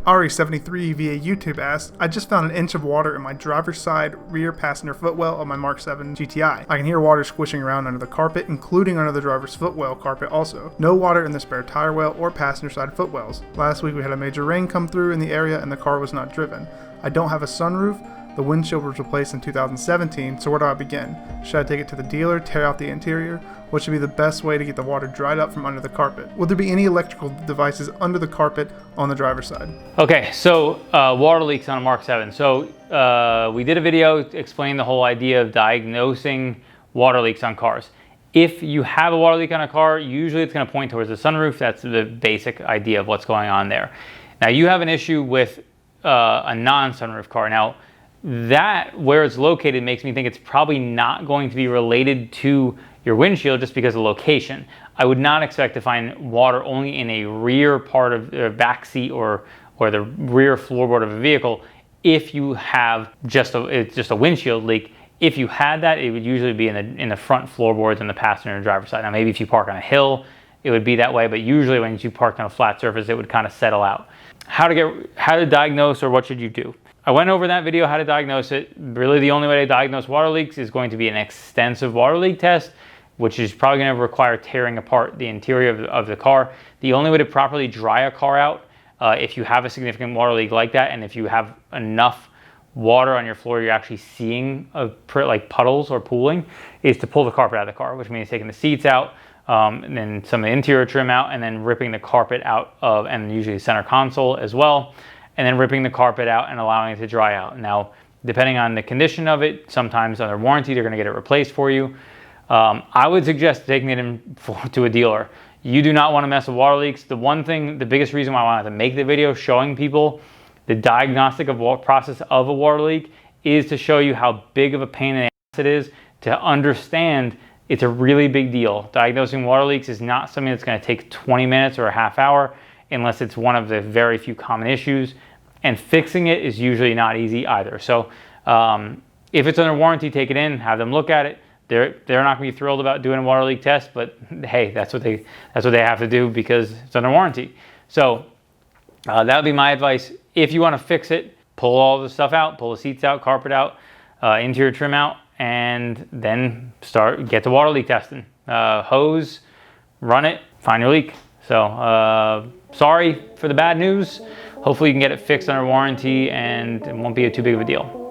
Ari73 via YouTube asked, I just found an inch of water in my driver's side rear passenger footwell of my Mark 7 GTI. I can hear water squishing around under the carpet, including under the driver's footwell carpet also. No water in the spare tire well or passenger side footwells. Last week we had a major rain come through in the area and the car was not driven. I don't have a sunroof. The windshield was replaced in 2017, so where do I begin? Should I take it to the dealer, tear out the interior? What should be the best way to get the water dried up from under the carpet? Would there be any electrical devices under the carpet on the driver's side? Okay, so water leaks on a Mark 7. So we did a video explaining the whole idea of diagnosing water leaks on cars. If you have a water leak on a car, usually it's going to point towards the sunroof. That's the basic idea of what's going on there. Now you have an issue with a non-sunroof car. Now, that where it's located makes me think it's probably not going to be related to your windshield just because of location. I would not expect to find water only in a rear part of the back seat or the rear floorboard of a vehicle if you have it's just a windshield leak. If you had that, it would usually be in the front floorboards on the passenger and driver's side. Now maybe if you park on a hill, it would be that way, but usually when you park on a flat surface, it would kind of settle out. How to diagnose, or what should you do? I went over that video, how to diagnose it. Really the only way to diagnose water leaks is going to be an extensive water leak test, which is probably going to require tearing apart the interior of the car. The only way to properly dry a car out, if you have a significant water leak like that, and if you have enough water on your floor you're actually seeing like puddles or pooling, is to pull the carpet out of the car, which means taking the seats out, and then some of the interior trim out, and then ripping the carpet out of, and usually the center console as well, and then ripping the carpet out and allowing it to dry out. Now, depending on the condition of it, sometimes under warranty, they're gonna get it replaced for you. I would suggest taking it to a dealer. You do not wanna mess with water leaks. The biggest reason why I wanted to make the video showing people the diagnostic process of a water leak is to show you how big of a pain in the ass it is to understand it's a really big deal. Diagnosing water leaks is not something that's gonna take 20 minutes or a half hour unless it's one of the very few common issues. And fixing it is usually not easy either. So if it's under warranty, take it in, have them look at it. They're not gonna be thrilled about doing a water leak test, but hey, that's what they have to do because it's under warranty. So that would be my advice. If you wanna fix it, pull all the stuff out, pull the seats out, carpet out, interior trim out, and then get the water leak testing. Hose, run it, find your leak. So sorry for the bad news. Hopefully you can get it fixed under warranty and it won't be too big of a deal.